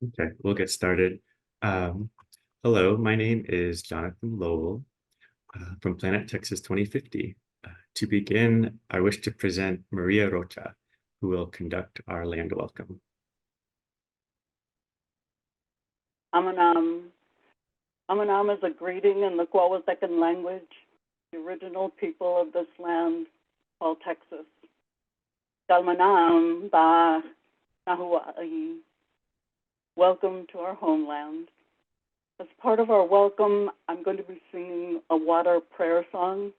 Okay, we'll get started. Um, Hello, my name is Jonathan Lowell from Planet Texas 2050. To begin, I wish to present Maria Rocha, who will conduct our land welcome. Amanam. Amanam is a greeting in the Kwawasekan language, the original people of this land called Texas. Dalmanam ba nahuai. Welcome to our homeland. As part of our welcome, I'm going to be singing a water prayer song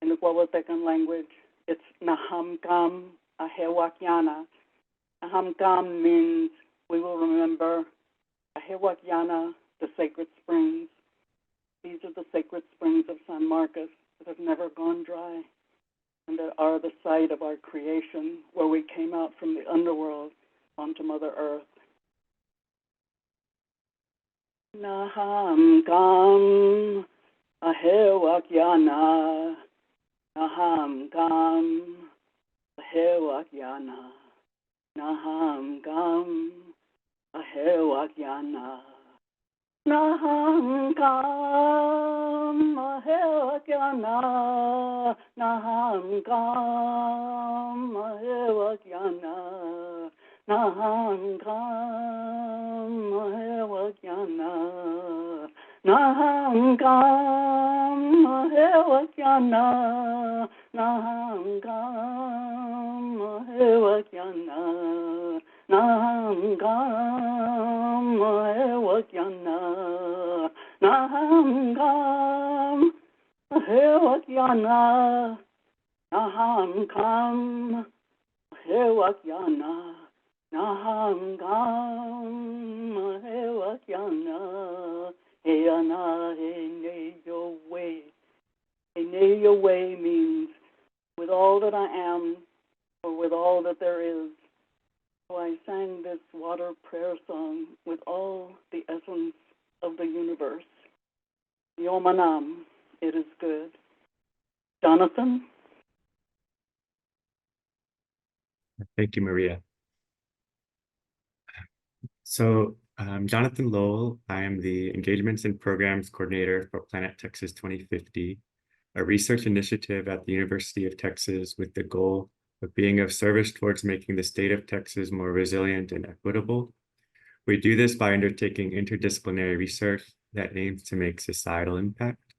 in the Kwawasekan language. It's Nahamkam Ahewakyana. Nahamkam means we will remember Ahewakyana, the sacred springs. These are the sacred springs of San Marcos that have never gone dry and that are the site of our creation, where we came out from the underworld onto Mother Earth. Naham Gam Ahewakyana. Naham Gam Ahewakyana. Naham Gam Ahewakyana. Naham Gam Ahewakyana. Naham Gam Ahewakyana. Naham Gam Ahewakyana. Naham Gam Ahewakyana. Naham Gam Ahewakyana. Naham Gam Ahewakyana. Naham Gam Ahewakyana. Naham Gam Ahewakyana. Naham Gam Ahewakyana. Heana Hene Your Way. Hene Your Way means with all that I am, or with all that there is. So I sang this water prayer song with all the essence of the universe. Yomanam, it is good. Jonathan? Thank you, Maria. So, Jonathan Lowell, I am the Engagements and Programs Coordinator for Planet Texas 2050, a research initiative at the University of Texas with the goal of being of service towards making the state of Texas more resilient and equitable. We do this by undertaking interdisciplinary research that aims to make societal impact.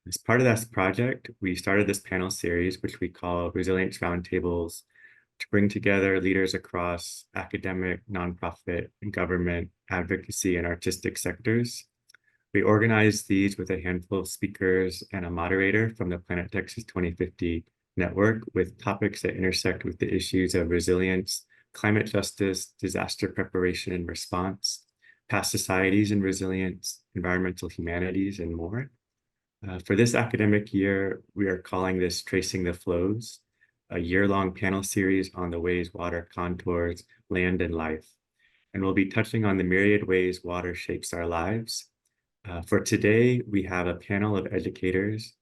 As part of this project, we started this panel series, which we call Resilience Roundtables, to bring together leaders across academic, nonprofit, and government, advocacy, and artistic sectors. We organized these with a handful of speakers and a moderator from the Planet Texas 2050 network with topics that intersect with the issues of resilience, climate justice, disaster preparation and response, past societies and resilience, environmental humanities, and more. For this academic year, we are calling this Tracing the Flows, a year-long panel series on the ways water contours land and life. And we'll be touching on the myriad ways water shapes our lives. For today, we have a panel of educators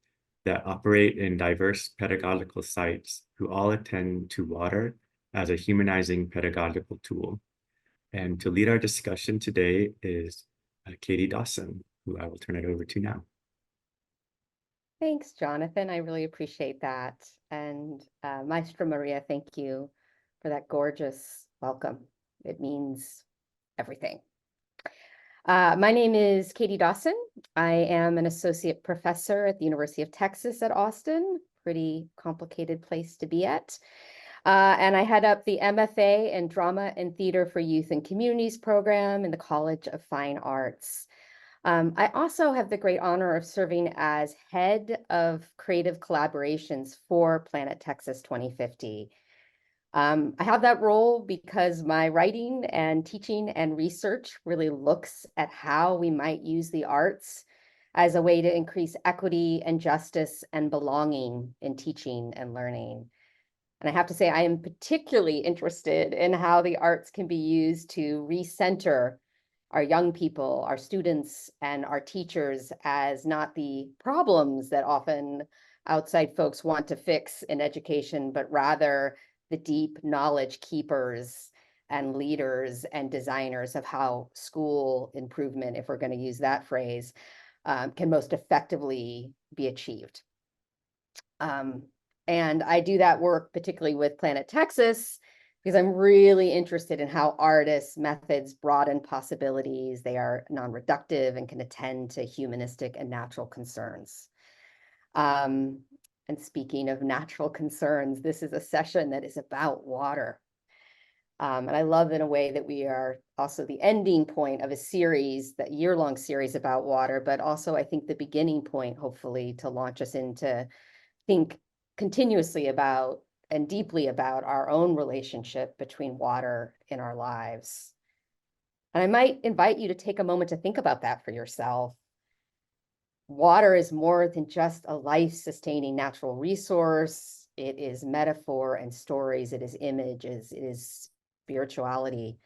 that operate in diverse pedagogical sites who all attend to water as a humanizing pedagogical tool. And to lead our discussion today is Katie Dawson, who I will turn it over to now. Thanks, Jonathan. I really appreciate that. And Maestra Maria, thank you for that gorgeous welcome. It means everything. My name is Katie Dawson. I am an associate professor at the University of Texas at Austin, pretty complicated place to be at. And I head up the MFA in Drama and Theater for Youth and Communities program in the College of Fine Arts. I also have the great honor of serving as head of creative collaborations for Planet Texas 2050. I have that role because my writing and teaching and research really looks at how we might use the arts as a way to increase equity and justice and belonging in teaching and learning. And I have to say, I am particularly interested in how the arts can be used to recenter our young people, our students, and our teachers as not the problems that often outside folks want to fix in education, but rather the deep knowledge keepers and leaders and designers of how school improvement, if we're going to use that phrase, can most effectively be achieved. And I do that work particularly with Planet Texas because I'm really interested in how artists' methods broaden possibilities. They are non-reductive and can attend to humanistic and natural concerns. And speaking of natural concerns, this is a session that is about water. And I love in a way that we are also the ending point of a series, that year-long series about water, but also I think the beginning point, hopefully, to launch us into think continuously about and deeply about our own relationship between water in our lives. And I might invite you to take a moment to think about that for yourself. Water is more than just a life-sustaining natural resource. It is metaphor and stories. It is images. It is spirituality.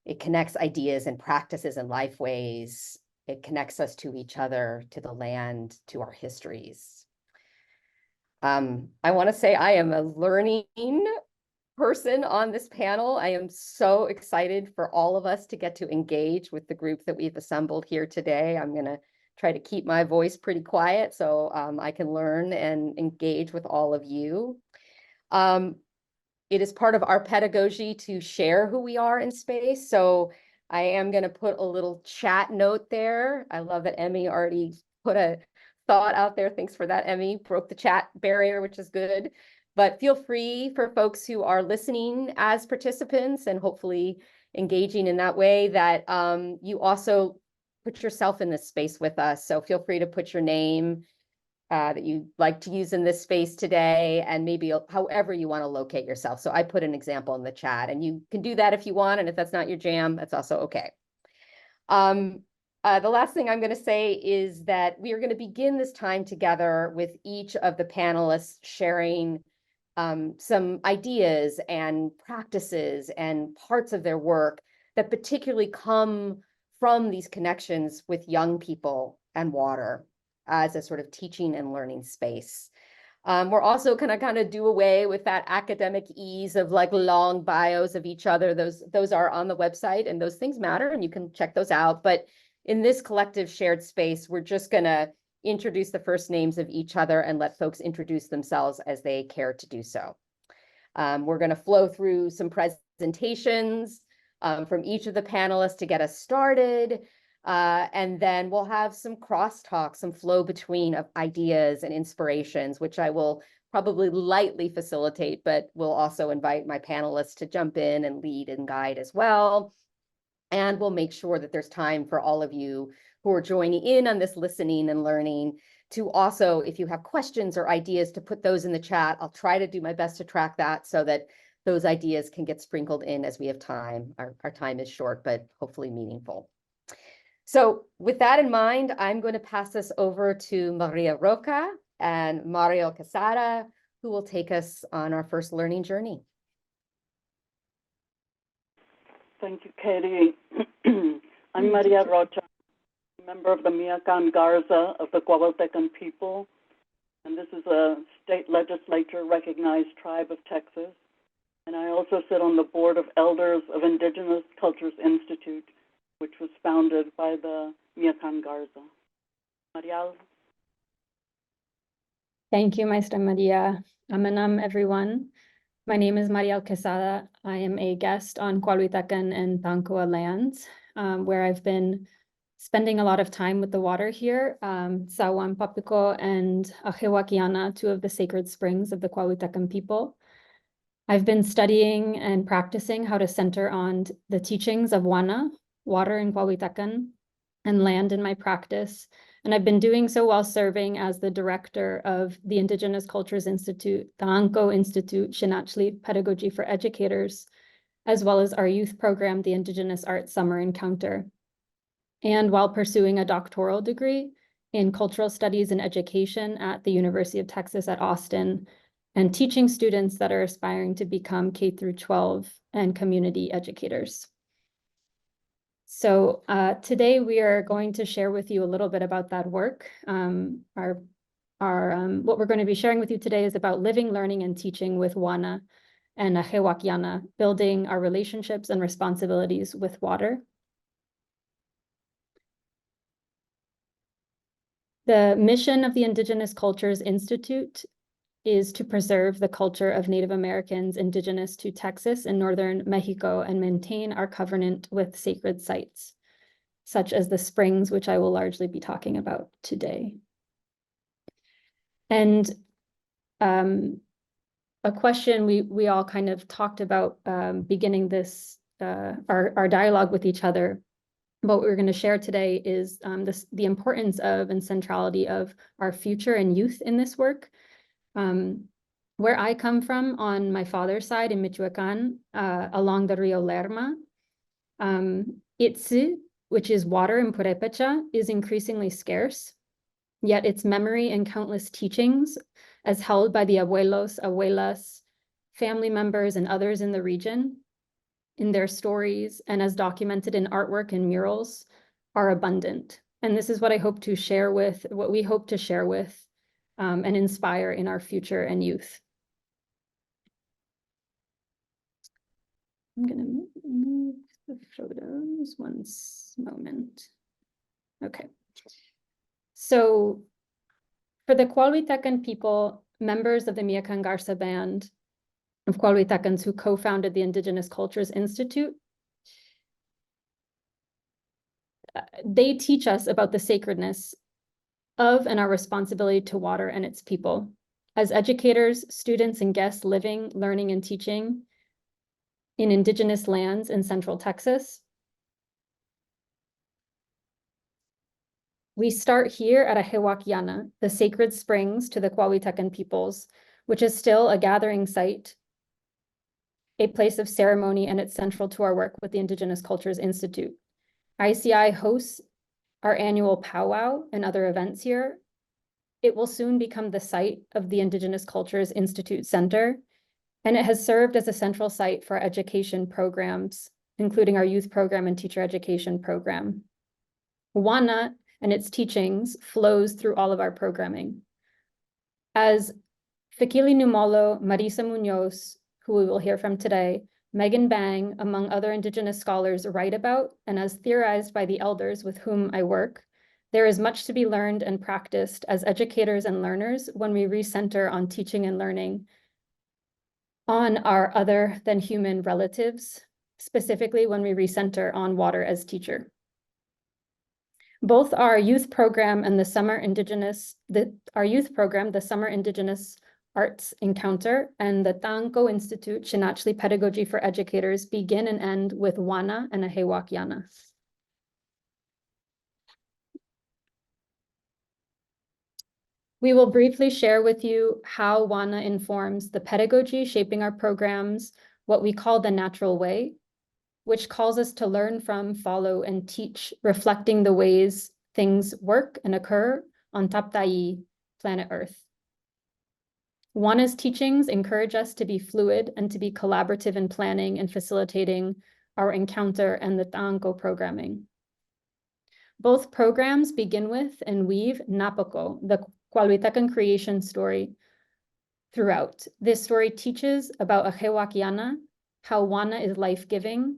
It connects ideas and practices and lifeways. It connects us to each other, to the land, to our histories. I want to say I am a learning person on this panel. I am so excited for all of us to get to engage with the group that we've assembled here today. I'm going to try to keep my voice pretty quiet so I can learn and engage with all of you. It is part of our pedagogy to share who we are in space. So I am going to put a little chat note there. I love that Emmy already put a thought out there. Thanks for that, Emmy. Broke the chat barrier, which is good. But feel free for folks who are listening as participants and hopefully engaging in that way that you also put yourself in this space with us. So feel free to put your name that you like to use in this space today, and maybe however you want to locate yourself. So I put an example in the chat, and you can do that if you want. And if that's not your jam, that's also okay. The last thing I'm going to say is that we are going to begin this time together with each of the panelists sharing some ideas and practices and parts of their work that particularly come from these connections with young people and water as a sort of teaching and learning space. We're also going to kind of do away with that academic ease of like long bios of each other. Those are on the website, and those things matter, and you can check those out. But in this collective shared space, we're just going to introduce the first names of each other and let folks introduce themselves as they care to do so. We're going to flow through some presentations from each of the panelists to get us started. And then we'll have some crosstalk, some flow between of ideas and inspirations, which I will probably lightly facilitate, but we'll also invite my panelists to jump in and lead and guide as well. And we'll make sure that there's time for all of you who are joining in on this listening and learning to also, if you have questions or ideas, to put those in the chat. I'll try to do my best to track that so that those ideas can get sprinkled in as we have time. Our time is short, but hopefully meaningful. So with that in mind, I'm going to pass this over to Maria Roca and Mario Quesada, who will take us on our first learning journey. Thank you, Katie. I'm Maria Rocha, member of the Miacan Garza of the Coahuiltecan people, and this is a state legislature recognized tribe of Texas. And I also sit on the board of elders of Indigenous Cultures Institute, which was founded by the Miacan Garza. Marial. Thank you, Maestra Maria. Amanam, everyone. My name is Mariel Quesada. I am a guest on Coahuiltecan and Tancoa lands, where I've been spending a lot of time with the water here, Sawan Papico and Ajewakiana, two of the sacred springs of the Coahuiltecan people. I've been studying and practicing how to center on the teachings of Wana, water in Coahuiltecan, and land in my practice. And I've been doing so while serving as the director of the Indigenous Cultures Institute, the Anko Institute, Shinachli Pedagogy for Educators, as well as our youth program, the Indigenous Arts Summer Encounter. And while pursuing a doctoral degree in cultural studies and education at the University of Texas at Austin, and teaching students that are aspiring to become K-12 and community educators. So today we are going to share with you a little bit about that work. What we're going to be sharing with you today is about living, learning, and teaching with Wana. and Ajewakiana, building our relationships and responsibilities with water. The mission of the Indigenous Cultures Institute is to preserve the culture of Native Americans indigenous to Texas and northern Mexico and maintain our covenant with sacred sites, such as the springs, which I will largely be talking about today. And a question we all kind of talked about beginning this, our dialogue with each other. What we're going to share today is the importance of and centrality of our future and youth in this work. Where I come from on my father's side in Michoacan, along the Rio Lerma, Itzi, which is water in Purépecha, is increasingly scarce, yet its memory and countless teachings, as held by the abuelos, abuelas, family members, and others in the region, in their stories and as documented in artwork and murals, are abundant. And this is what I hope to share with, what we hope to share with and inspire in our future and youth. I'm gonna move the photos one moment. Okay. So for the Cuahuitecan people, members of the Miacan Garza Band of Cuahuitecans who co-founded the Indigenous Cultures Institute, they teach us about the sacredness of and our responsibility to water and its people. As educators, students, and guests living, learning, and teaching in Indigenous lands in Central Texas, we start here at Ajewakiana, the sacred springs to the Cuahuitecan peoples, which is still a gathering site, a place of ceremony, and it's central to our work with the Indigenous Cultures Institute. ICI hosts our annual powwow and other events here. It will soon become the site of the Indigenous Cultures Institute Center, and it has served as a central site for education programs, including our youth program and teacher education program. WANA and its teachings flows through all of our programming. As Fikili Numolo, Marisa Munoz, who we will hear from today, Megan Bang, among other Indigenous scholars, write about, and as theorized by the elders with whom I work, there is much to be learned and practiced as educators and learners when we recenter on teaching and learning on our other than human relatives, specifically when we recenter on water as teacher. Both our youth program and the Summer Indigenous Arts Encounter and the Tanco Institute Chinachli Pedagogy for Educators begin and end with WANA and Ajewakiana. We will briefly share with you how WANA informs the pedagogy shaping our programs, what we call the natural way, which calls us to learn from, follow, and teach, reflecting the ways things work and occur on Tapta'i, planet Earth. WANA's teachings encourage us to be fluid and to be collaborative in planning and facilitating our encounter and the Tanco programming. Both programs begin with and weave Napako, the Cuahuitecan creation story, throughout. This story teaches about Ajewakiana, how WANA is life-giving,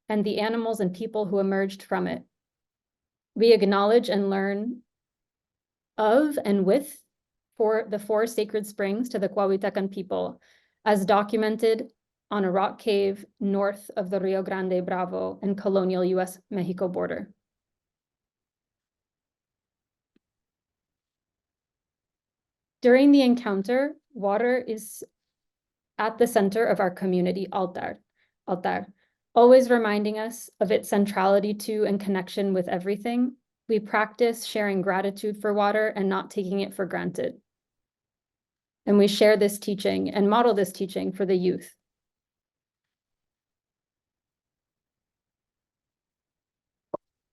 and the animals and people who emerged from it. We acknowledge and learn of and with the four sacred springs to the Cuahuitecan people, as documented on a rock cave north of the Rio Grande Bravo and colonial US-Mexico border. During the encounter, water is at the center of our community altar, always reminding us of its centrality to and connection with everything. We practice sharing gratitude for water and not taking it for granted. And we share this teaching and model this teaching for the youth.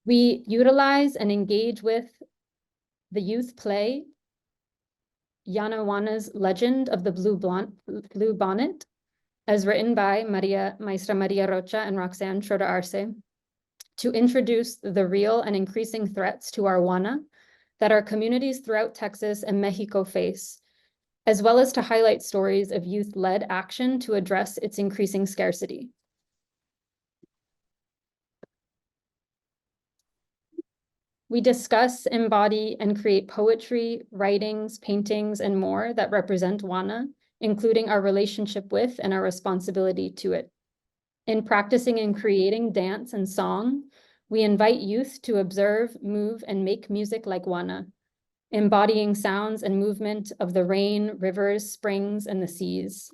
We utilize and engage with the youth play, Yanahuana's Legend of the Blue Bonnet, as written by Maestra Maria Rocha and Roxanne Schroeder Arce, to introduce the real and increasing threats to our WANA that our communities throughout Texas and Mexico face, as well as to highlight stories of youth-led action to address its increasing scarcity. We discuss, embody, and create poetry, writings, paintings, and more that represent Wana, including our relationship with and our responsibility to it. In practicing and creating dance and song, we invite youth to observe, move, and make music like Wana, embodying sounds and movement of the rain, rivers, springs, and the seas.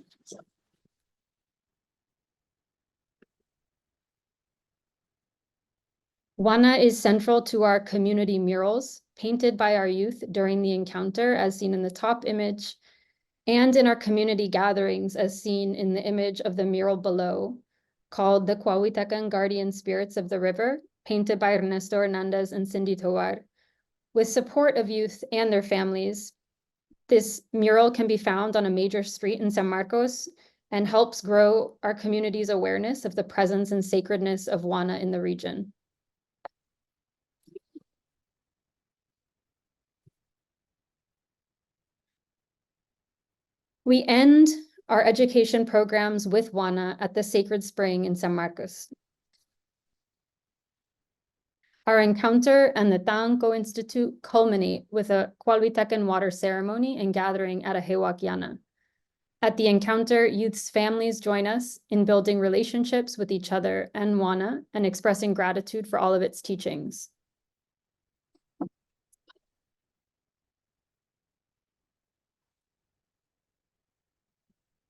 Wana is central to our community murals, painted by our youth during the encounter, as seen in the top image, and in our community gatherings, as seen in the image of the mural below, called the Cuauhtécan Guardian Spirits of the River, painted by Ernesto Hernandez and Cindy Tovar. With support of youth and their families, this mural can be found on a major street in San Marcos and helps grow our community's awareness of the presence and sacredness of Wana in the region. We end our education programs with Wana at the Sacred Spring in San Marcos. Our encounter and the Tanco Institute culminate with a Cuauhtécan water ceremony and gathering at a Hewakiana. At the encounter, youth's families join us in building relationships with each other and Wana and expressing gratitude for all of its teachings.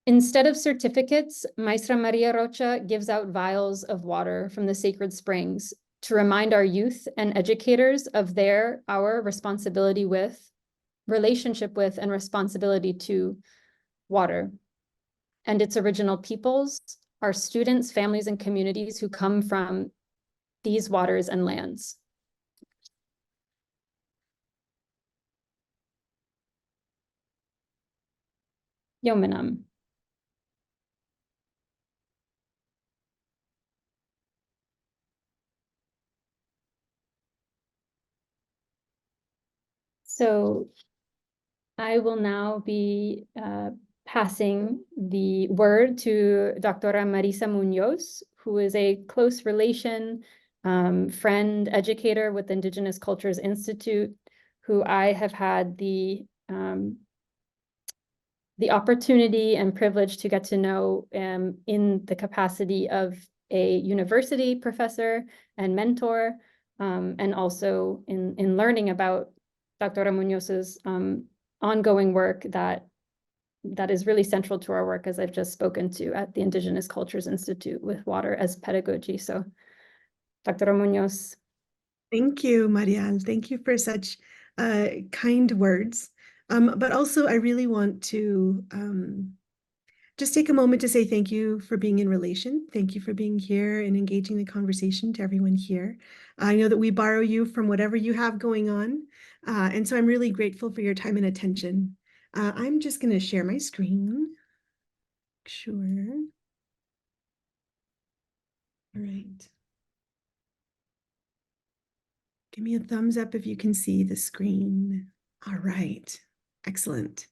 Instead of certificates, Maestra Maria Rocha gives out vials of water from the sacred springs to remind our youth and educators of our responsibility with, relationship with, and responsibility to water and its original peoples, our students, families, and communities who come from these waters and lands. Yomenam. So I will now be passing the word to Dr. Marisa Munoz, who is a close relation, friend, educator with the Indigenous Cultures Institute, who I have had the opportunity and privilege to get to know in the capacity of a university professor and mentor, and also in learning about Dr. Munoz's ongoing work that is really central to our work, as I've just spoken to at the Indigenous Cultures Institute with water as pedagogy. So, Dr. Munoz. Thank you, Marial. Thank you for such kind words. But also, I really want to just take a moment to say thank you for being in relation. Thank you for being here and engaging the conversation to everyone here. I know that we borrow you from whatever you have going on. And so I'm really grateful for your time and attention. I'm just going to share my screen. Sure. All right. Give me a thumbs up if you can see the screen. All right. Excellent.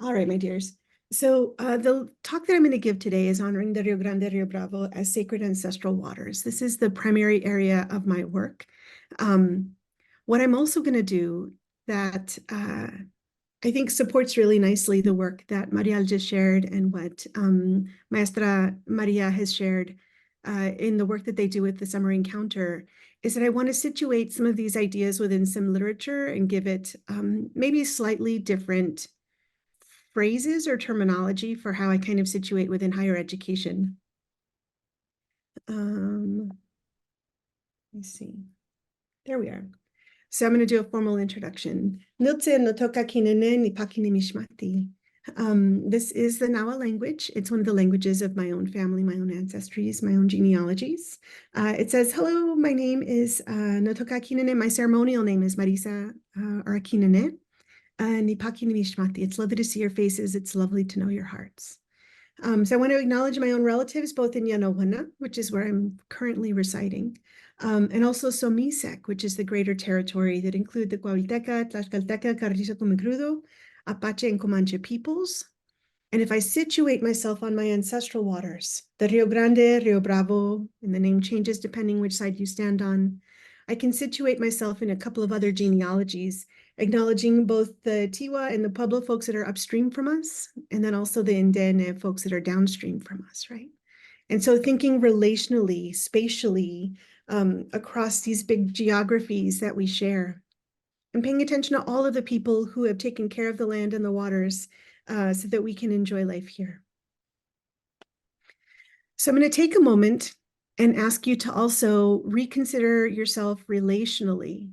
All right, my dears. So the talk that I'm going to give today is honoring the Rio Grande, Rio Bravo as sacred ancestral waters. This is the primary area of my work. What I'm also going to do that I think supports really nicely the work that Marial just shared and what Maestra Maria has shared in the work that they do with the summer encounter is that I want to situate some of these ideas within some literature and give it maybe slightly different phrases or terminology for how I kind of situate within higher education. Let me see. There we are. So I'm going to do a formal introduction. This is the Nawa language. It's one of the languages of my own family, my own ancestries, my own genealogies. It says, hello, my name is Notoka Kinene. My ceremonial name is Marisa Arakinene. It's lovely to see your faces. It's lovely to know your hearts. So I want to acknowledge my own relatives, both in Yanawana, which is where I'm currently residing, and also Somisec, which is the greater territory that include the Coahuilteca, Tlaxcalteca, Carrizo, Comecrudo, Apache, and Comanche peoples. And if I situate myself on my ancestral waters, the Rio Grande, Rio Bravo, and the name changes depending which side you stand on, I can situate myself in a couple of other genealogies, acknowledging both the Tiwa and the Pueblo folks that are upstream from us, and then also the Indene folks that are downstream from us, right? And so thinking relationally, spatially, across these big geographies that we share, and paying attention to all of the people who have taken care of the land and the waters so that we can enjoy life here. So I'm going to take a moment and ask you to also reconsider yourself relationally.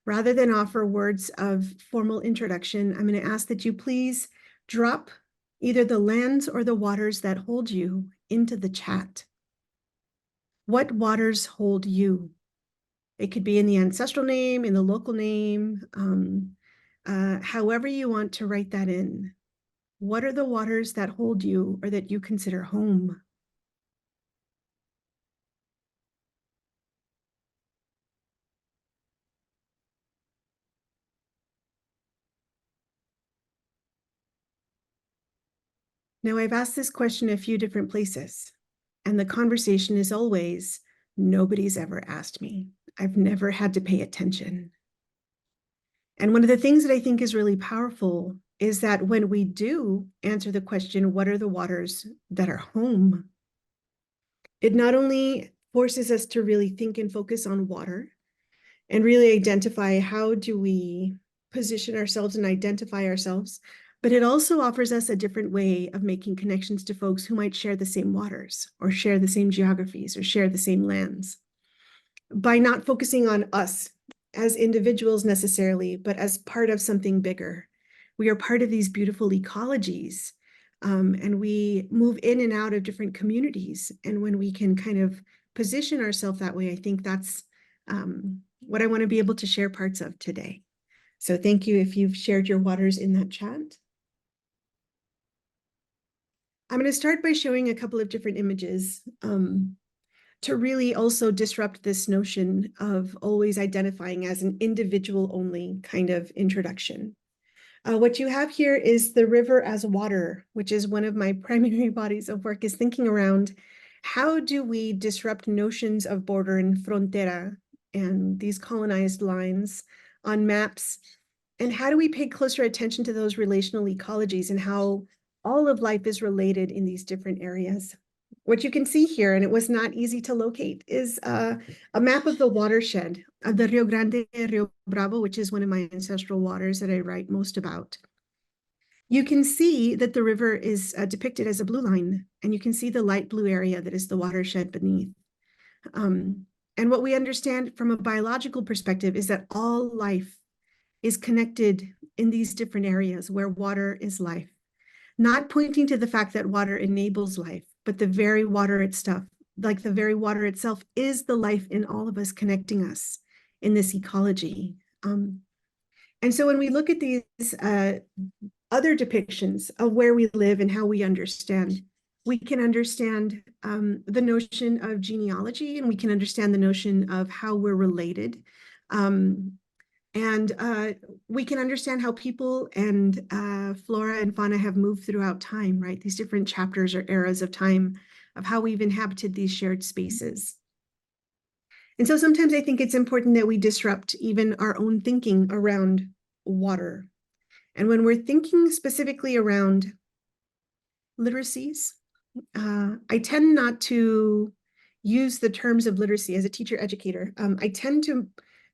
Rather than offer words of formal introduction, I'm going to ask that you please drop either the lands or the waters that hold you into the chat. What waters hold you? It could be in the ancestral name, in the local name, however you want to write that in. What are the waters that hold you or that you consider home? Now, I've asked this question a few different places, and the conversation is always, nobody's ever asked me. I've never had to pay attention. And one of the things that I think is really powerful is that when we do answer the question, what are the waters that are home? It not only forces us to really think and focus on water and really identify how do we position ourselves and identify ourselves, but it also offers us a different way of making connections to folks who might share the same waters or share the same geographies or share the same lands. By not focusing on us as individuals necessarily, but as part of something bigger. We are part of these beautiful ecologies, and we move in and out of different communities. And when we can kind of position ourselves that way, I think that's what I want to be able to share parts of today. So thank you if you've shared your waters in that chat. I'm going to start by showing a couple of different images to really also disrupt this notion of always identifying as an individual only kind of introduction. What you have here is the river as water, which is one of my primary bodies of work, is thinking around how do we disrupt notions of border and frontera and these colonized lines on maps, and how do we pay closer attention to those relational ecologies and how all of life is related in these different areas. What you can see here, and it was not easy to locate, is a map of the watershed of the Rio Grande, Rio Bravo, which is one of my ancestral waters that I write most about. You can see that the river is depicted as a blue line, and you can see the light blue area that is the watershed beneath. And what we understand from a biological perspective is that all life is connected in these different areas where water is life. Not pointing to the fact that water enables life, but the very water itself, like the very water itself, is the life in all of us, connecting us in this ecology. And so when we look at these other depictions of where we live and how we understand, we can understand the notion of genealogy, and we can understand the notion of how we're related. And we can understand how people and flora and fauna have moved throughout time, right? These different chapters or eras of time of how we've inhabited these shared spaces. And so sometimes I think it's important that we disrupt even our own thinking around water. And when we're thinking specifically around literacies, I tend not to use the terms of literacy as a teacher educator. I tend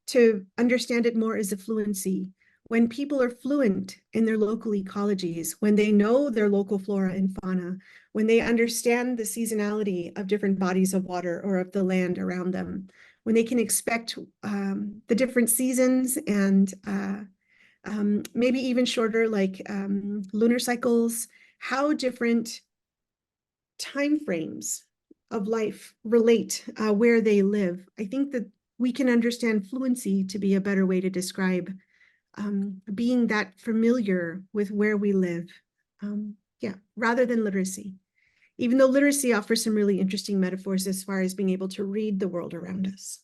to understand it more as a fluency. When people are fluent in their local ecologies, when they know their local flora and fauna, when they understand the seasonality of different bodies of water or of the land around them, when they can expect the different seasons and maybe even shorter, like lunar cycles, how different timeframes of life relate where they live. I think that we can understand fluency to be a better way to describe being that familiar with where we live, rather than literacy. even though literacy offers some really interesting metaphors as far as being able to read the world around us.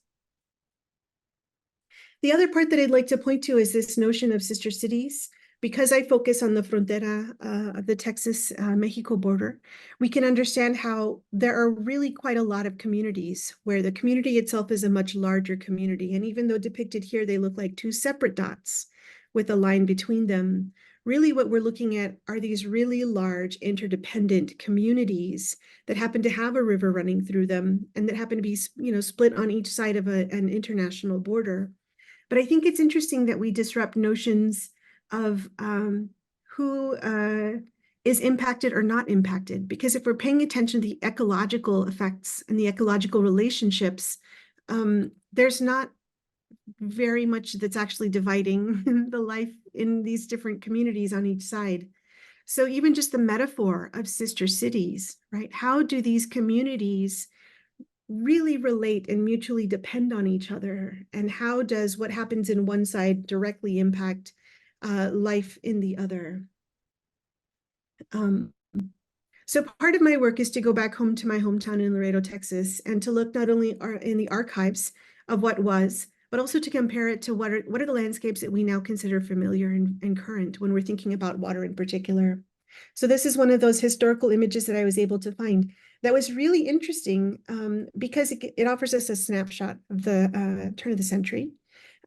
The other part that I'd like to point to is this notion of sister cities. Because I focus on the frontera of the Texas-Mexico border, we can understand how there are really quite a lot of communities where the community itself is a much larger community. And even though depicted here, they look like two separate dots with a line between them, really what we're looking at are these really large interdependent communities that happen to have a river running through them and that happen to be, split on each side of an international border. But I think it's interesting that we disrupt notions of who is impacted or not impacted. Because if we're paying attention to the ecological effects and the ecological relationships, there's not very much that's actually dividing the life in these different communities on each side. So even just the metaphor of sister cities, right? How do these communities really relate and mutually depend on each other? And how does what happens in one side directly impact life in the other? So part of my work is to go back home to my hometown in Laredo, Texas, and to look not only in the archives of what was, but also to compare it to what are the landscapes that we now consider familiar and current when we're thinking about water in particular. So this is one of those historical images that I was able to find that was really interesting because it offers us a snapshot of the turn of the century.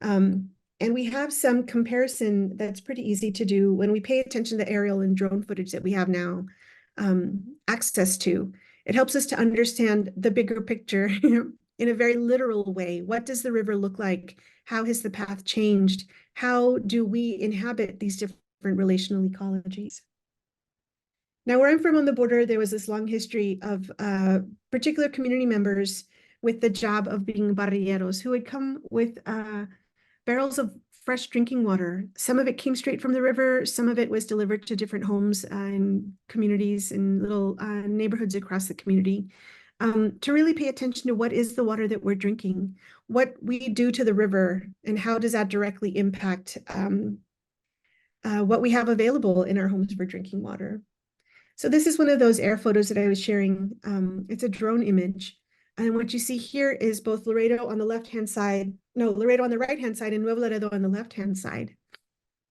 And we have some comparison that's pretty easy to do when we pay attention to the aerial and drone footage that we have now access to. It helps us to understand the bigger picture in a very literal way. What does the river look like? How has the path changed? How do we inhabit these different relational ecologies? Now, where I'm from on the border, there was this long history of particular community members with the job of being barrilleros who would come with barrels of fresh drinking water. Some of it came straight from the river. Some of it was delivered to different homes and communities and little neighborhoods across the community to really pay attention to what is the water that we're drinking, what we do to the river, and how does that directly impact what we have available in our homes for drinking water. So this is one of those air photos that I was sharing. It's a drone image. And what you see here is both Laredo on the left-hand side, Laredo on the right-hand side and Nuevo Laredo on the left-hand side.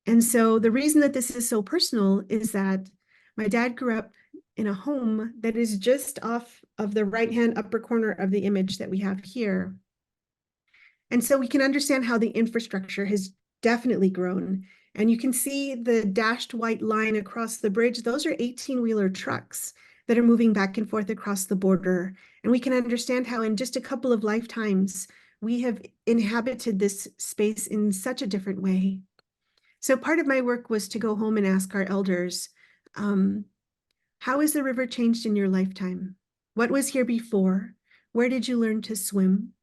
And so the reason that this is so personal is that my dad grew up in a home that is just off of the right-hand upper corner of the image that we have here. And so we can understand how the infrastructure has definitely grown. And you can see the dashed white line across the bridge. Those are 18-wheeler trucks that are moving back and forth across the border. And we can understand how in just a couple of lifetimes, we have inhabited this space in such a different way. So part of my work was to go home and ask our elders, how has the river changed in your lifetime? What was here before? Where did you learn to swim?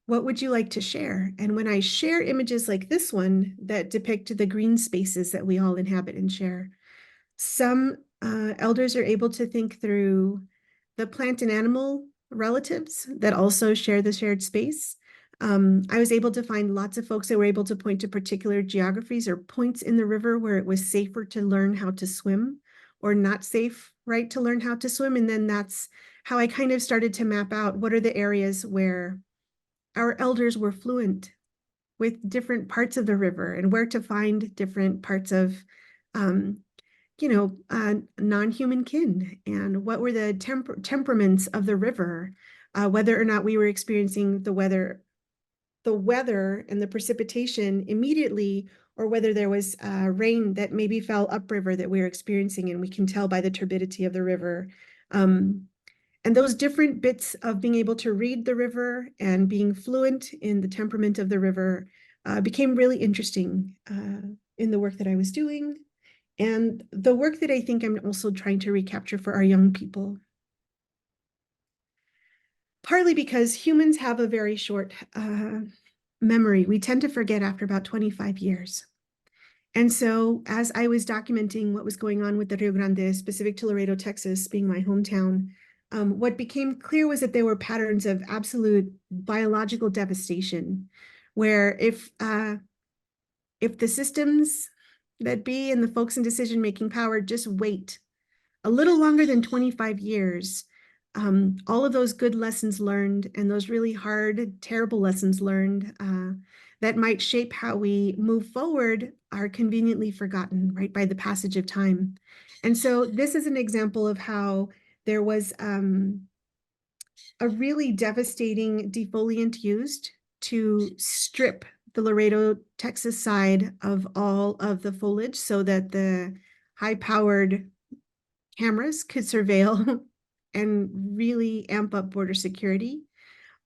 What would you like to share? And when I share images like this one that depict the green spaces that we all inhabit and share, some elders are able to think through the plant and animal relatives that also share the shared space. I was able to find lots of folks that were able to point to particular geographies or points in the river where it was safer to learn how to swim or not safe, right, to learn how to swim. And then that's how I kind of started to map out what are the areas where our elders were fluent with different parts of the river and where to find different parts of, non-human kin, and what were the temperaments of the river, whether or not we were experiencing the weather and the precipitation immediately, or whether there was rain that maybe fell upriver that we were experiencing, and we can tell by the turbidity of the river. And those different bits of being able to read the river and being fluent in the temperament of the river became really interesting in the work that I was doing, and the work that I think I'm also trying to recapture for our young people. Partly because humans have a very short memory. We tend to forget after about 25 years. And so as I was documenting what was going on with the Rio Grande, specific to Laredo, Texas, being my hometown, what became clear was that there were patterns of absolute biological devastation, where if the systems that be and the folks in decision-making power just wait a little longer than 25 years, all of those good lessons learned and those really hard, terrible lessons learned that might shape how we move forward are conveniently forgotten, right, by the passage of time. And so this is an example of how there was a really devastating defoliant used to strip the Laredo, Texas side of all of the foliage so that the high-powered cameras could surveil and really amp up border security.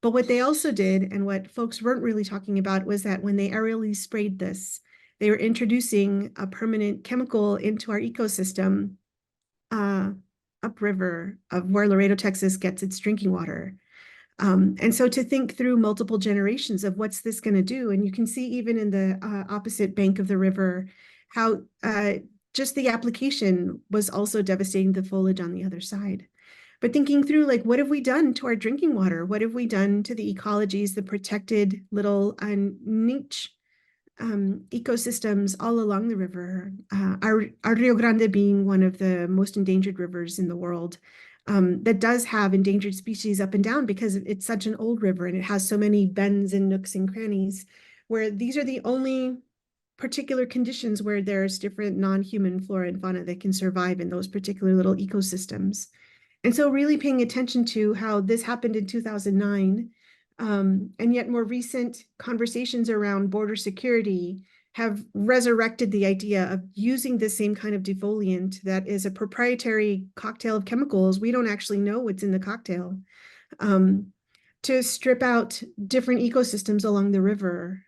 But what they also did, and what folks weren't really talking about, was that when they aerially sprayed this, they were introducing a permanent chemical into our ecosystem upriver of where Laredo, Texas gets its drinking water. And so to think through multiple generations of what's this going to do, and you can see even in the opposite bank of the river, how just the application was also devastating the foliage on the other side. But thinking through, like, what have we done to our drinking water? What have we done to the ecologies, the protected little niche ecosystems all along the river? Our Rio Grande being one of the most endangered rivers in the world, that does have endangered species up and down because it's such an old river and it has so many bends and nooks and crannies, where these are the only particular conditions where there's different non-human flora and fauna that can survive in those particular little ecosystems. And so really paying attention to how this happened in 2009, and yet more recent conversations around border security have resurrected the idea of using the same kind of defoliant that is a proprietary cocktail of chemicals. We don't actually know what's in the cocktail, to strip out different ecosystems along the river.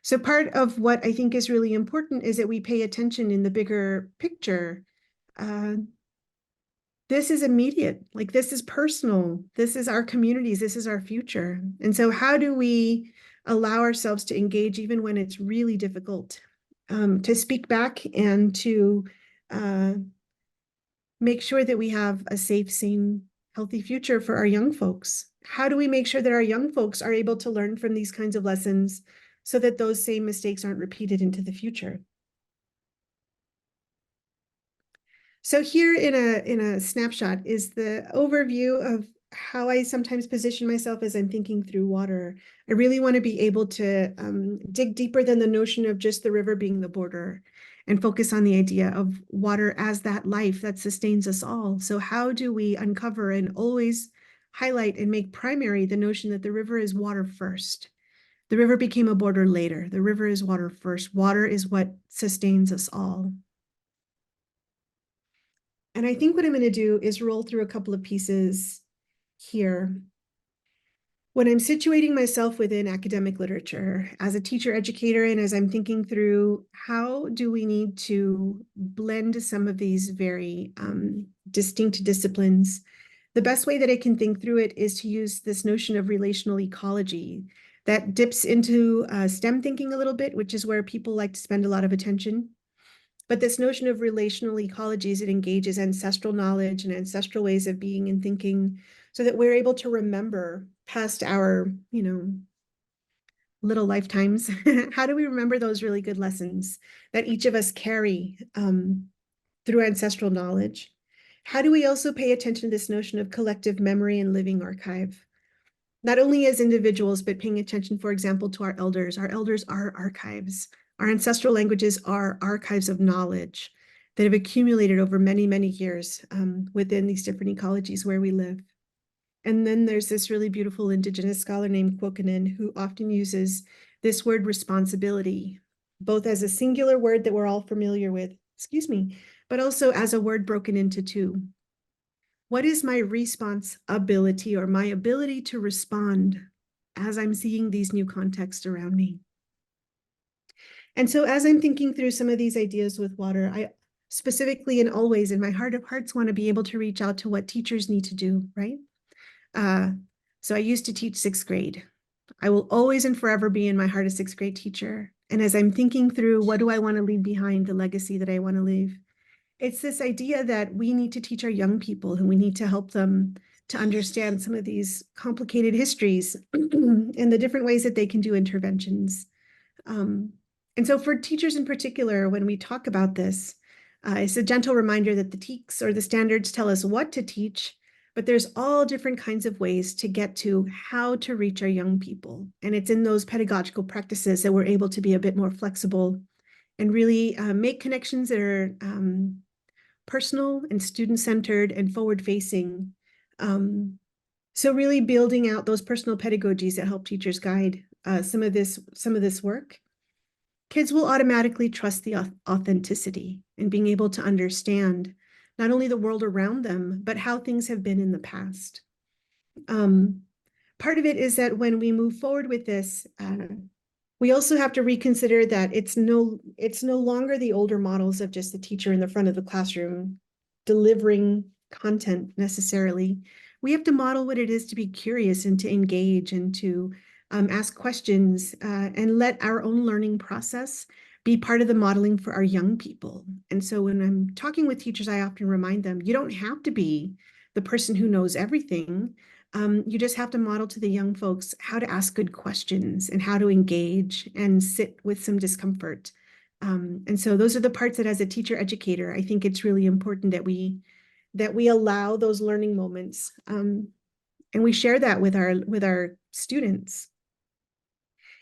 So part of what I think is really important is that we pay attention in the bigger picture. This is immediate, like this is personal, this is our communities, this is our future. And so how do we allow ourselves to engage even when it's really difficult, to speak back and to make sure that we have a safe, sane, healthy future for our young folks? How do we make sure that our young folks are able to learn from these kinds of lessons so that those same mistakes aren't repeated into the future? So here in a snapshot is the overview of how I sometimes position myself as I'm thinking through water. I really want to be able to dig deeper than the notion of just the river being the border and focus on the idea of water as that life that sustains us all. So how do we uncover and always highlight and make primary the notion that the river is water first? The river became a border later. The river is water first. Water is what sustains us all. And I think what I'm going to do is roll through a couple of pieces here. When I'm situating myself within academic literature as a teacher educator, and as I'm thinking through how do we need to blend some of these very distinct disciplines, the best way that I can think through it is to use this notion of relational ecology that dips into STEM thinking a little bit, which is where people like to spend a lot of attention. But this notion of relational ecologies, it engages ancestral knowledge and ancestral ways of being and thinking so that we're able to remember past our, little lifetimes. How do we remember those really good lessons that each of us carry through ancestral knowledge? How do we also pay attention to this notion of collective memory and living archive? Not only as individuals, but paying attention, for example, to our elders. Our elders are archives. Our ancestral languages are archives of knowledge that have accumulated over many, many years within these different ecologies where we live. And then there's this really beautiful Indigenous scholar named Kwokanen who often uses this word responsibility, both as a singular word that we're all familiar with, but also as a word broken into two. What is my responsibility or my ability to respond as I'm seeing these new contexts around me? And so as I'm thinking through some of these ideas with water, I specifically and always in my heart of hearts want to be able to reach out to what teachers need to do, right? So I used to teach 6th grade. I will always and forever be in my heart a 6th grade teacher. And as I'm thinking through what do I want to leave behind, the legacy that I want to leave, it's this idea that we need to teach our young people and we need to help them to understand some of these complicated histories and the different ways that they can do interventions. And so for teachers in particular, when we talk about this, It's a gentle reminder that the TEKS or the standards tell us what to teach, but there's all different kinds of ways to get to how to reach our young people. And it's in those pedagogical practices that we're able to be a bit more flexible and really make connections that are personal and student-centered and forward-facing. So really building out those personal pedagogies that help teachers guide some of this work. Kids will automatically trust the authenticity and being able to understand not only the world around them, but how things have been in the past. Part of it is that when we move forward with this, we also have to reconsider that it's no longer the older models of just the teacher in the front of the classroom delivering content necessarily. We have to model what it is to be curious and to engage and to ask questions and let our own learning process be part of the modeling for our young people. And so when I'm talking with teachers, I often remind them, you don't have to be the person who knows everything. You just have to model to the young folks how to ask good questions and how to engage and sit with some discomfort. And so those are the parts that as a teacher educator, I think it's really important that we allow those learning moments. And we share that with our students.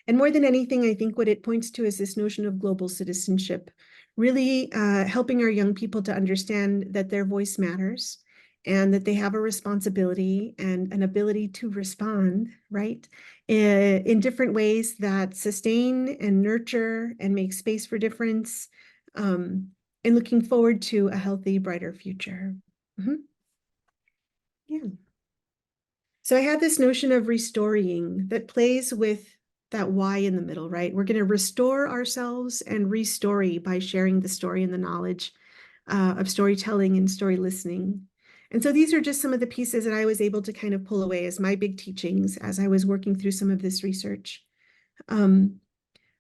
And more than anything, I think what it points to is this notion of global citizenship, really helping our young people to understand that their voice matters and that they have a responsibility and an ability to respond, right, in different ways that sustain and nurture and make space for difference, and looking forward to a healthy, brighter future. Yeah. So I have this notion of restoring that plays with that why in the middle, right? We're going to restore ourselves and re-story by sharing the story and the knowledge of storytelling and story listening. And so these are just some of the pieces that I was able to kind of pull away as my big teachings as I was working through some of this research.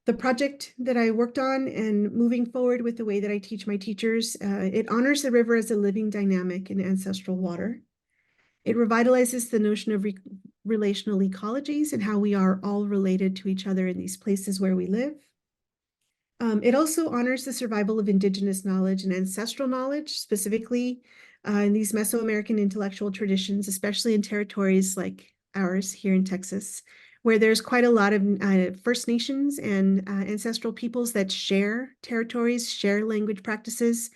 The project that I worked on and moving forward with the way that I teach my teachers, it honors the river as a living dynamic in ancestral water. It revitalizes the notion of relational ecologies and how we are all related to each other in these places where we live. It also honors the survival of Indigenous knowledge and ancestral knowledge, specifically in these Mesoamerican intellectual traditions, especially in territories like ours here in Texas, where there's quite a lot of First Nations and ancestral peoples that share territories, share language practices.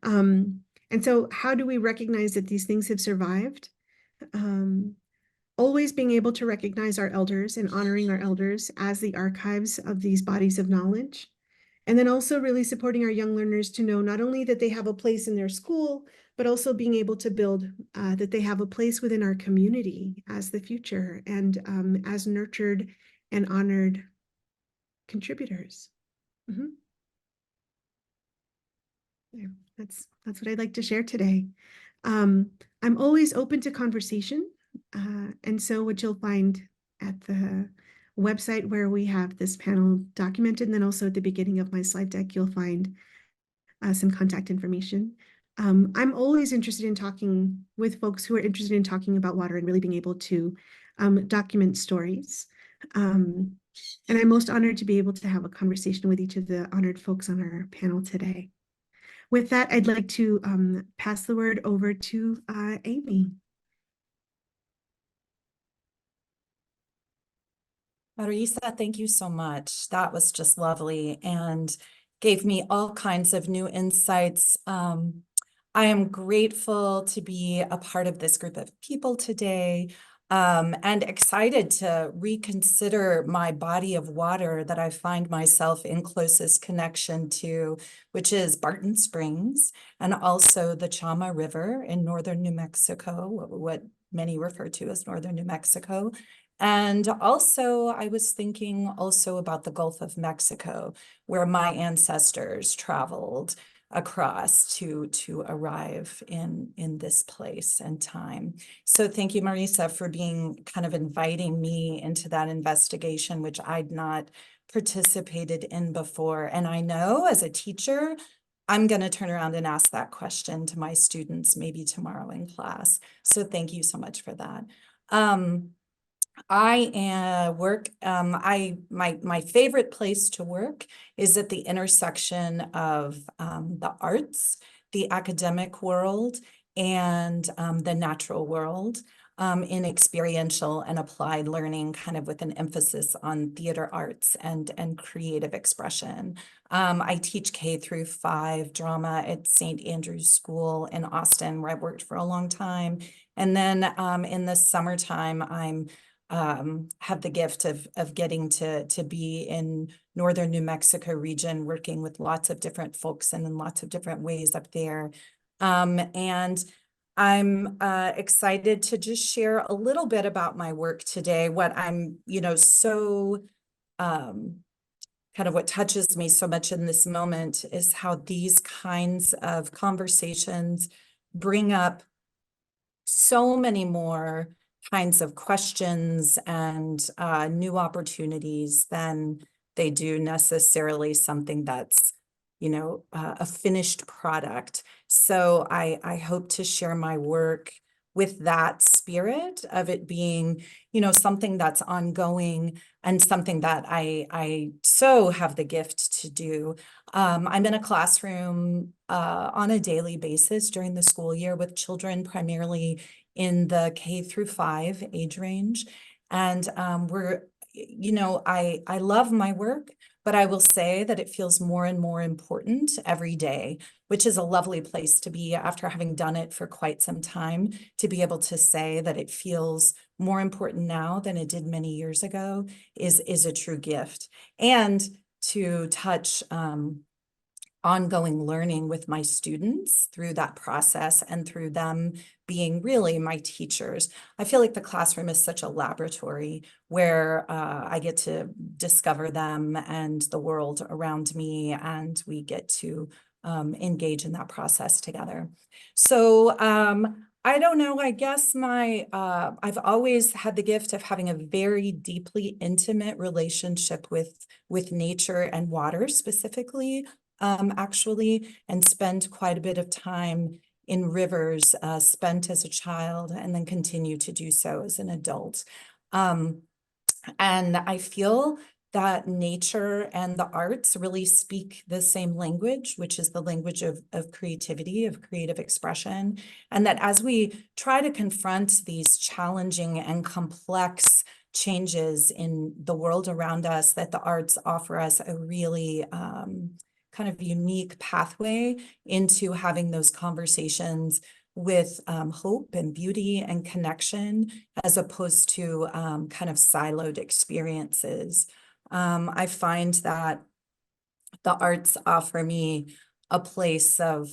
And so how do we recognize that these things have survived? Always being able to recognize our elders and honoring our elders as the archives of these bodies of knowledge. And then also really supporting our young learners to know not only that they have a place in their school, but also being able to build that they have a place within our community as the future and as nurtured and honored contributors. Yeah, that's what I'd like to share today. I'm always open to conversation. And so what you'll find at the website where we have this panel documented, and then also at the beginning of my slide deck, you'll find some contact information. I'm always interested in talking with folks who are interested in talking about water and really being able to document stories. And I'm most honored to be able to have a conversation with each of the honored folks on our panel today. With that, I'd like to pass the word over to Amy. Marisa, thank you so much. That was just lovely and gave me all kinds of new insights. I am grateful to be a part of this group of people today, and excited to reconsider my body of water that I find myself in closest connection to, which is Barton Springs, and also the Chama River in northern New Mexico, what many refer to as northern New Mexico. And also, I was thinking also about the Gulf of Mexico, where my ancestors traveled across to arrive in this place and time. So thank you, Marisa, for being kind of inviting me into that investigation, which I'd not participated in before. And I know as a teacher, I'm going to turn around and ask that question to my students maybe tomorrow in class. So thank you so much for that. I work, my favorite place to work is at the intersection of the arts, the academic world, and the natural world, in experiential and applied learning, kind of with an emphasis on theater arts and creative expression. I teach K-5 drama at St. Andrew's School in Austin, where I've worked for a long time. And then in the summertime, I'm have the gift of getting to be in northern New Mexico region, working with lots of different folks and in lots of different ways up there. And I'm excited to just share a little bit about my work today. What I'm, so kind of what touches me so much in this moment is how these kinds of conversations bring up so many more kinds of questions and new opportunities than they do necessarily something that's, a finished product. So I hope to share my work with that spirit of it being, something that's ongoing and something that I so have the gift to do. I'm in a classroom on a daily basis during the school year with children primarily in the K-5 age range. And I love my work, but I will say that it feels more and more important every day, which is a lovely place to be after having done it for quite some time, to be able to say that it feels more important now than it did many years ago is a true gift. And to touch ongoing learning with my students through that process and through them being really my teachers. I feel like the classroom is such a laboratory where I get to discover them and the world around me, and we get to engage in that process together. So I don't know, I guess I've always had the gift of having a very deeply intimate relationship with nature and water specifically, actually, and spend quite a bit of time in rivers, spent as a child and then continue to do so as an adult. And I feel that nature and the arts really speak the same language, which is the language of creativity, of creative expression. And that as we try to confront these challenging and complex changes in the world around us, that the arts offer us a really kind of unique pathway into having those conversations with hope and beauty and connection, as opposed to kind of siloed experiences. I find that the arts offer me a place of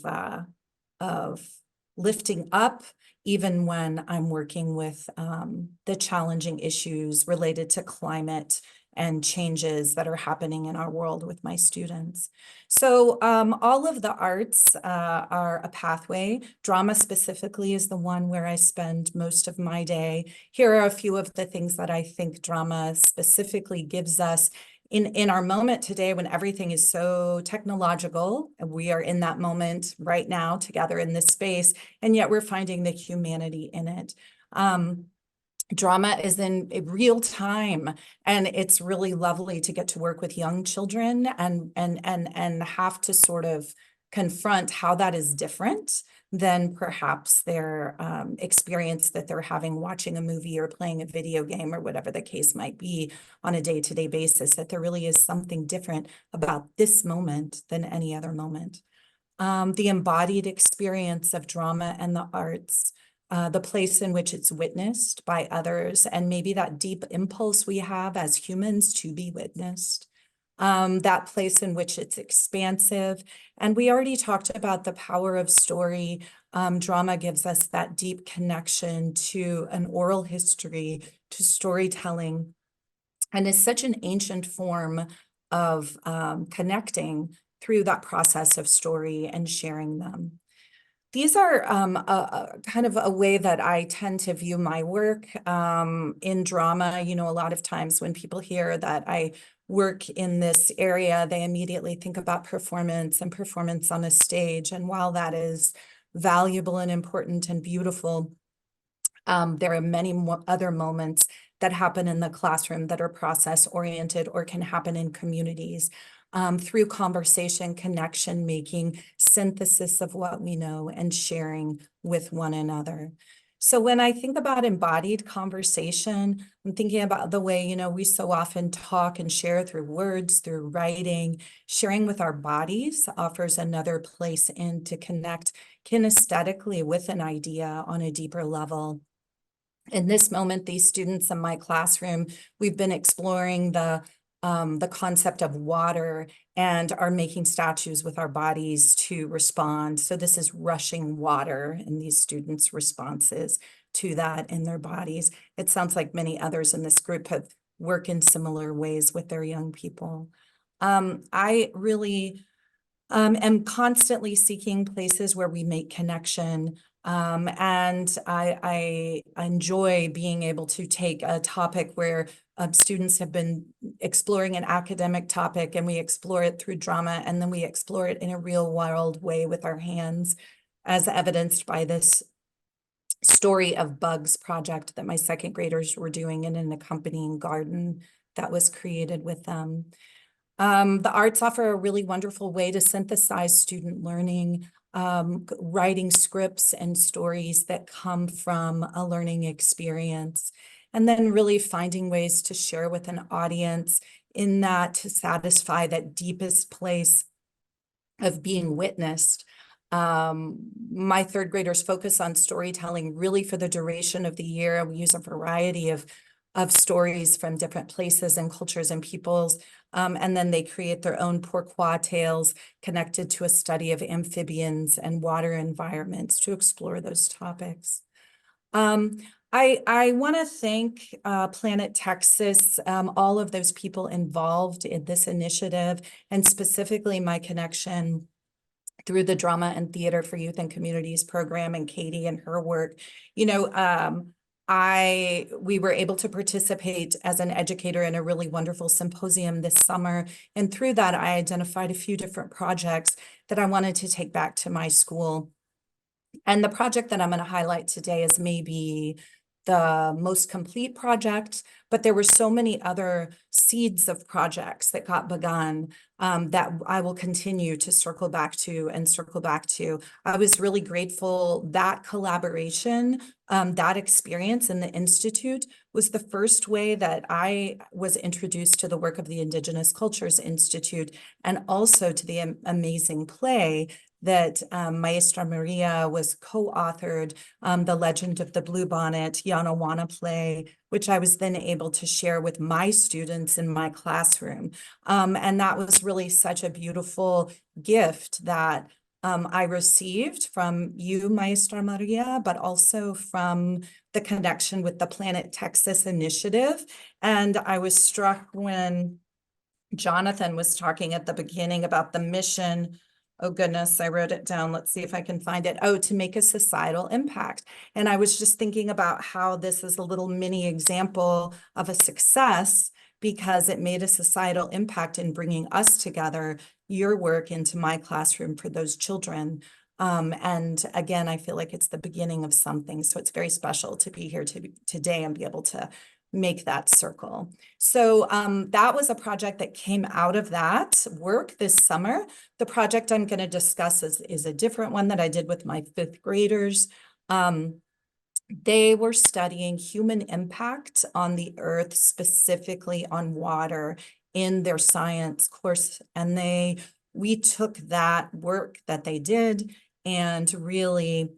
lifting up, even when I'm working with the challenging issues related to climate and changes that are happening in our world with my students. So all of the arts are a pathway. Drama specifically is the one where I spend most of my day. Here are a few of the things that I think drama specifically gives us in our moment today, when everything is so technological, and we are in that moment right now together in this space, and yet we're finding the humanity in it. Drama is in real time, and it's really lovely to get to work with young children and have to sort of confront how that is different than perhaps their experience that they're having watching a movie or playing a video game or whatever the case might be on a day-to-day basis, that there really is something different about this moment than any other moment. The embodied experience of drama and the arts, the place in which it's witnessed by others, and maybe that deep impulse we have as humans to be witnessed. That place in which it's expansive. And we already talked about the power of story. Drama gives us that deep connection to an oral history, to storytelling, and is such an ancient form of connecting through that process of story and sharing them. These are kind of a way that I tend to view my work in drama. A lot of times when people hear that I work in this area, they immediately think about performance and performance on a stage. And while that is valuable and important and beautiful, there are many other moments that happen in the classroom that are process oriented or can happen in communities through conversation, connection making, synthesis of what we know, and sharing with one another. So when I think about embodied conversation, I'm thinking about the way, we so often talk and share through words, through writing. Sharing with our bodies offers another place in to connect kinesthetically with an idea on a deeper level. In this moment, these students in my classroom, we've been exploring the concept of water and are making statues with our bodies to respond. So this is rushing water and these students' responses to that in their bodies. It sounds like many others in this group have worked in similar ways with their young people. I really am constantly seeking places where we make connection. And I enjoy being able to take a topic where students have been exploring an academic topic, and we explore it through drama, and then we explore it in a real world way with our hands, as evidenced by this story of bugs project that my second graders were doing in an accompanying garden that was created with them. The arts offer a really wonderful way to synthesize student learning, writing scripts and stories that come from a learning experience, and then really finding ways to share with an audience in that to satisfy that deepest place of being witnessed. My third graders focus on storytelling really for the duration of the year. We use a variety of stories from different places and cultures and peoples. And then they create their own pourquoi tales connected to a study of amphibians and water environments to explore those topics. I want to thank Planet Texas, all of those people involved in this initiative, and specifically my connection through the Drama and Theater for Youth and Communities program and Katie and her work. We were able to participate as an educator in a really wonderful symposium this summer. And through that, I identified a few different projects that I wanted to take back to my school. And the project that I'm going to highlight today is maybe the most complete project, but there were so many other seeds of projects that got begun that I will continue to circle back to and circle back to. I was really grateful that collaboration, that experience in the Institute was the first way that I was introduced to the work of the Indigenous Cultures Institute, and also to the amazing play that Maestra Maria was co-authored, The Legend of the Bluebonnet, Yanawana play, which I was then able to share with my students in my classroom. And that was really such a beautiful gift that I received from you, Maestra Maria, but also from the connection with the Planet Texas initiative. And I was struck when Jonathan was talking at the beginning about the mission. Oh goodness, I wrote it down. Let's see if I can find it. Oh, to make a societal impact. And I was just thinking about how this is a little mini example of a success because it made a societal impact in bringing us together, your work into my classroom for those children. And again, I feel like it's the beginning of something. So it's very special to be here today and be able to make that circle. So that was a project that came out of that work this summer. The project I'm going to discuss is a different one that I did with my fifth graders. They were studying human impact on the earth, specifically on water, in their science course. And we took that work that they did and really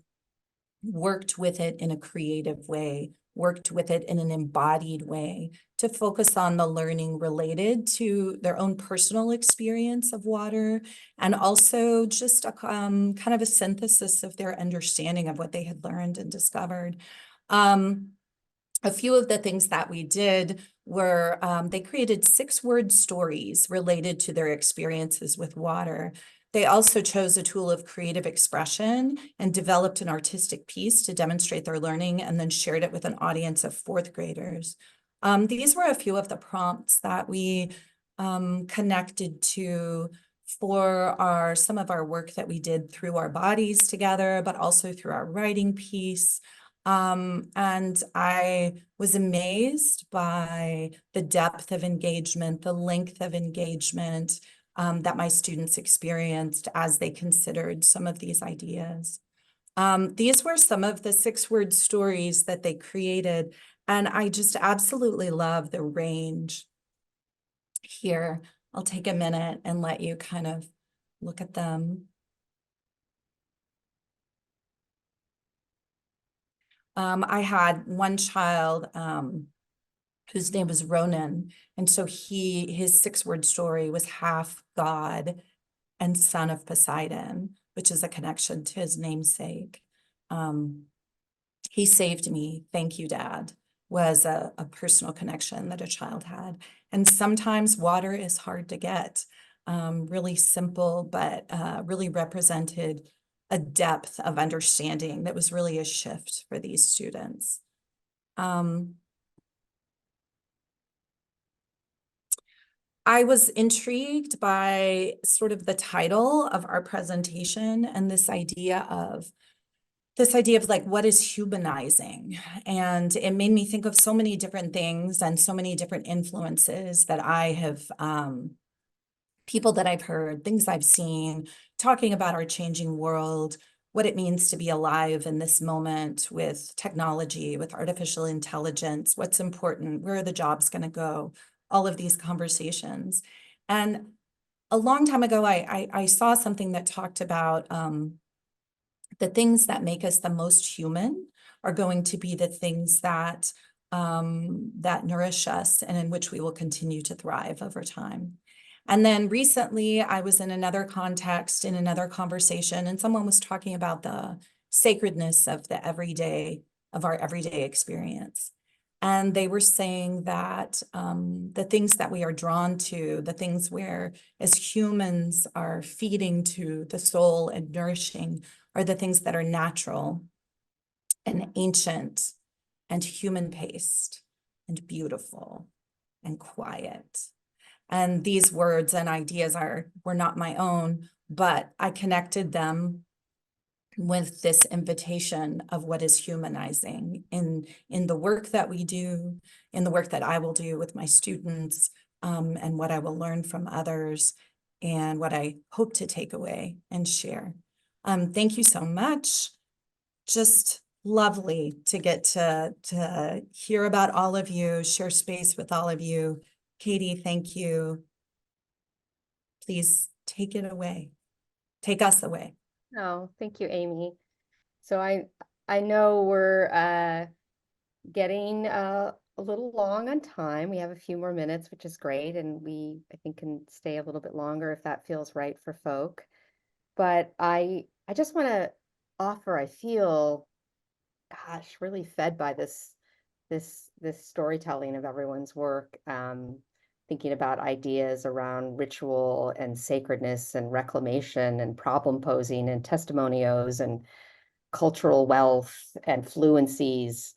worked with it in a creative way, worked with it in an embodied way to focus on the learning related to their own personal experience of water, and also just a kind of a synthesis of their understanding of what they had learned and discovered. A few of the things that we did were they created 6-word stories related to their experiences with water. They also chose a tool of creative expression and developed an artistic piece to demonstrate their learning, and then shared it with an audience of 4th graders. These were a few of the prompts that we connected to for some of our work that we did through our bodies together, but also through our writing piece. And I was amazed by the depth of engagement, the length of engagement that my students experienced as they considered some of these ideas. These were some of the 6-word stories that they created, and I just absolutely love the range here. I'll take a minute and let you kind of look at them. I had one child whose name was Ronan, and so his 6-word story was half God and son of Poseidon, which is a connection to his namesake. He saved me, thank you, Dad, was a personal connection that a child had. And sometimes water is hard to get, really simple, but really represented a depth of understanding that was really a shift for these students. I was intrigued by sort of the title of our presentation and this idea of like, what is humanizing? And it made me think of so many different things and so many different influences that I have, people that I've heard, things I've seen, talking about our changing world, what it means to be alive in this moment with technology, with artificial intelligence, what's important, where are the jobs going to go, all of these conversations. And a long time ago, I saw something that talked about the things that make us the most human are going to be the things that that nourish us and in which we will continue to thrive over time. And then recently I was in another context, in another conversation, and someone was talking about the sacredness of the everyday, of our everyday experience. And they were saying that the things that we are drawn to, the things where as humans are feeding to the soul and nourishing are the things that are natural and ancient and human-paced and beautiful and quiet. And these words and ideas were not my own, but I connected them with this invitation of what is humanizing in the work that we do, in the work that I will do with my students, and what I will learn from others, and what I hope to take away and share. Thank you so much. Just lovely to get to hear about all of you, share space with all of you. Katie, thank you. Please take it away. Take us away. Oh, thank you, Amy. So I know we're getting a little long on time. We have a few more minutes, which is great, and I think can stay a little bit longer if that feels right for folk. But I just want to offer, I feel, gosh, really fed by this storytelling of everyone's work. Thinking about ideas around ritual and sacredness and reclamation and problem posing and testimonios and cultural wealth and fluencies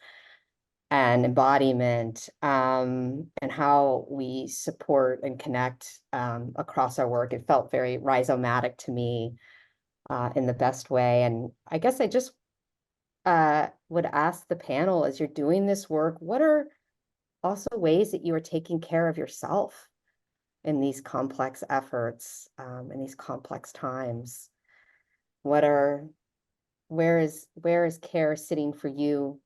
and embodiment, and how we support and connect across our work. It felt very rhizomatic to me in the best way. And I guess I just would ask the panel, as you're doing this work, what are also ways that you are taking care of yourself in these complex efforts, in these complex times? Where is care sitting for you?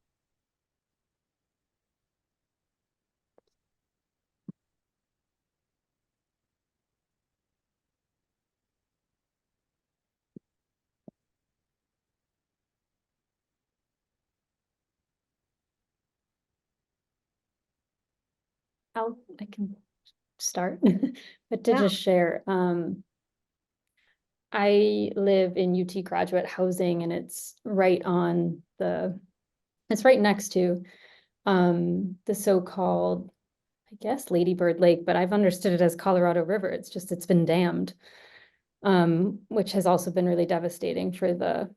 I can start, but to just share, I live in UT graduate housing, and it's right next to the so-called, I guess, Lady Bird Lake, but I've understood it as Colorado River. It's been dammed, which has also been really devastating for the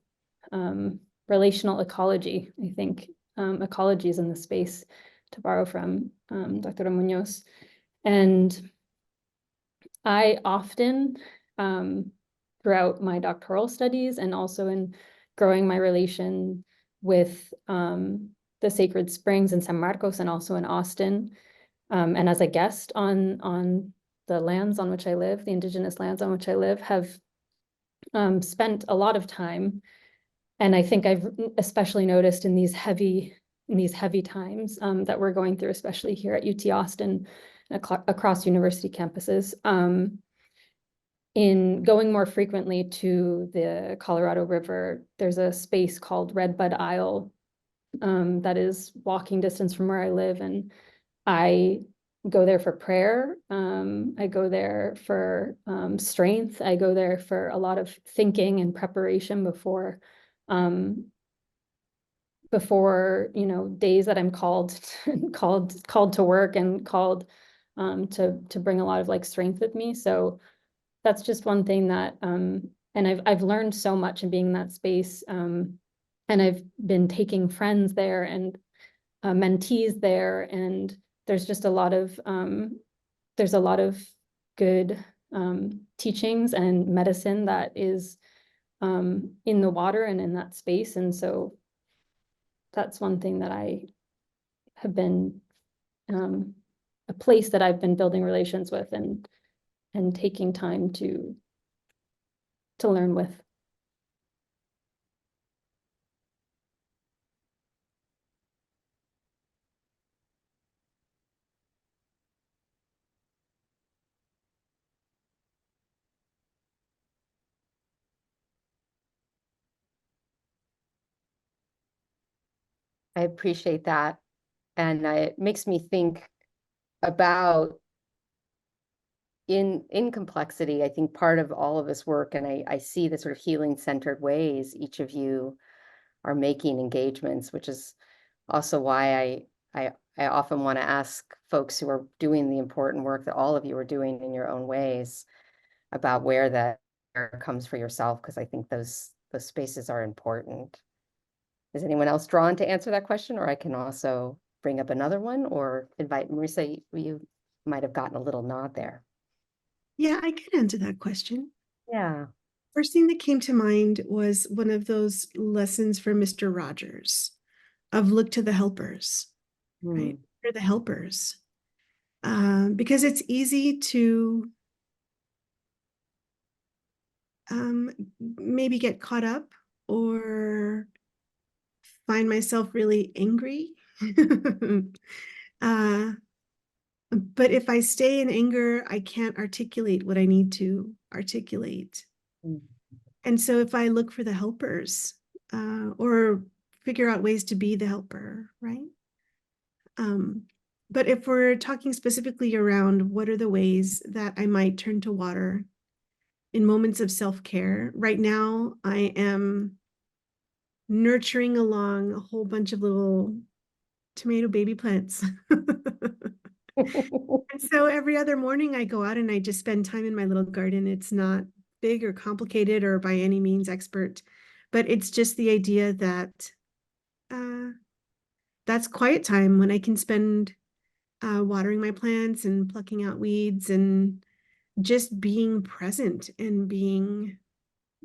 relational ecology. I think ecology is in the space, to borrow from Dr. Munoz. And I often, throughout my doctoral studies and also in growing my relation with the sacred springs in San Marcos and also in Austin. And as a guest on the lands on which I live, the indigenous lands on which I live, have spent a lot of time. And I think I've especially noticed in these heavy times that we're going through, especially here at UT Austin, across university campuses, in going more frequently to the Colorado River. There's a space called Redbud Isle that is walking distance from where I live, and I go there for prayer. I go there for strength. I go there for a lot of thinking and preparation before days that I'm called to work and called to bring a lot of like strength with me. So that's just one thing that and I've learned so much in being in that space. And I've been taking friends there and mentees there, and there's just a lot of good teachings and medicine that is in the water and in that space. And so that's one thing that I have been a place that I've been building relations with and taking time to learn with. I appreciate that. And it makes me think about in complexity. I think part of all of this work, and I see the sort of healing centered ways each of you are making engagements, which is also why I often want to ask folks who are doing the important work that all of you are doing in your own ways about where that comes for yourself, because I think those spaces are important. Is anyone else drawn to answer that question? Or I can also bring up another one or invite Marisa. You might have gotten a little nod there. Yeah, I can answer that question. Yeah. First thing that came to mind was one of those lessons from Mr. Rogers of look to the helpers, right? They're the helpers. Because it's easy to maybe get caught up or find myself really angry. But if I stay in anger, I can't articulate what I need to articulate. And so if I look for the helpers or figure out ways to be the helper, right? But if we're talking specifically around what are the ways that I might turn to water in moments of self-care, right now I am nurturing along a whole bunch of little tomato baby plants. And so every other morning I go out and I just spend time in my little garden. It's not big or complicated or by any means expert, but it's just the idea that that's quiet time when I can spend watering my plants and plucking out weeds and just being present and being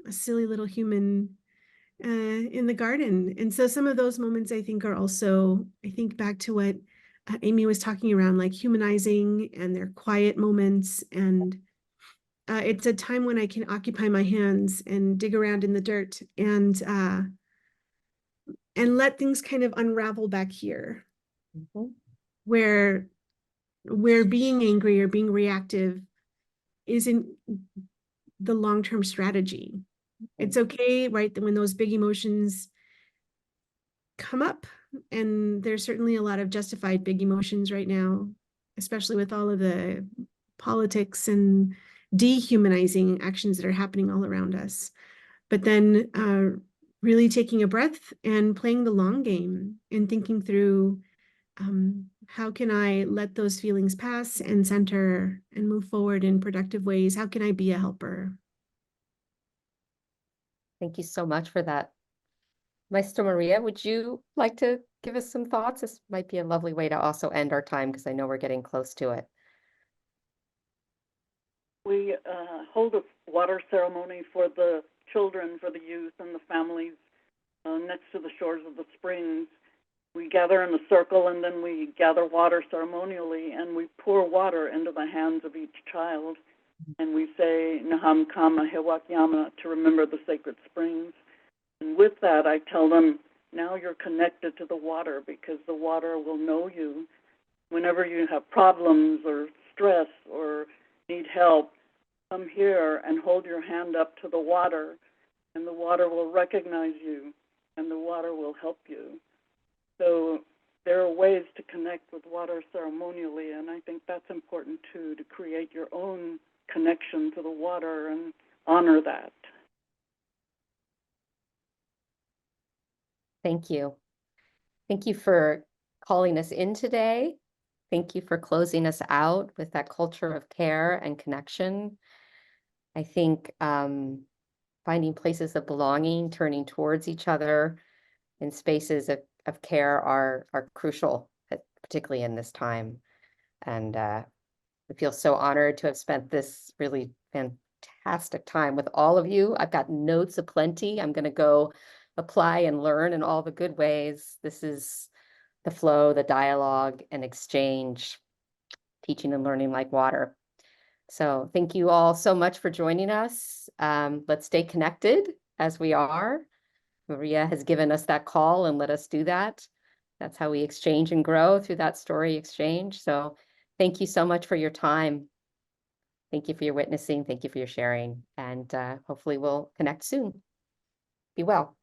a silly little human in the garden. And so some of those moments I think are also, I think back to what Amy was talking around, like humanizing and their quiet moments. And it's a time when I can occupy my hands and dig around in the dirt and let things kind of unravel back here, where being angry or being reactive isn't the long-term strategy. It's okay, right, that when those big emotions come up, and there's certainly a lot of justified big emotions right now, especially with all of the politics and dehumanizing actions that are happening all around us. But then really taking a breath and playing the long game and thinking through how can I let those feelings pass and center and move forward in productive ways? How can I be a helper? Thank you so much for that. Maestra Maria, would you like to give us some thoughts? This might be a lovely way to also end our time because I know we're getting close to it. We hold a water ceremony for the children, for the youth and the families next to the shores of the springs. We gather in a circle, and then we gather water ceremonially, and we pour water into the hands of each child. And we say, Naham Kama Hewak Yama, to remember the sacred springs. And with that, I tell them, now you're connected to the water, because the water will know you. Whenever you have problems or stress or need help, come here and hold your hand up to the water, and the water will recognize you, and the water will help you. So there are ways to connect with water ceremonially, and I think that's important too, to create your own connection to the water and honor that. Thank you. Thank you for calling us in today. Thank you for closing us out with that culture of care and connection. I think finding places of belonging, turning towards each other in spaces of care are crucial, particularly in this time. And I feel so honored to have spent this really fantastic time with all of you. I've got notes aplenty. I'm going to go apply and learn in all the good ways. This is the flow, the dialogue and exchange, teaching and learning like water. So thank you all so much for joining us. Let's stay connected as we are. Maria has given us that call and let us do that. That's how we exchange and grow, through that story exchange. So thank you so much for your time. Thank you for your witnessing. Thank you for your sharing. And hopefully we'll connect soon. Be well.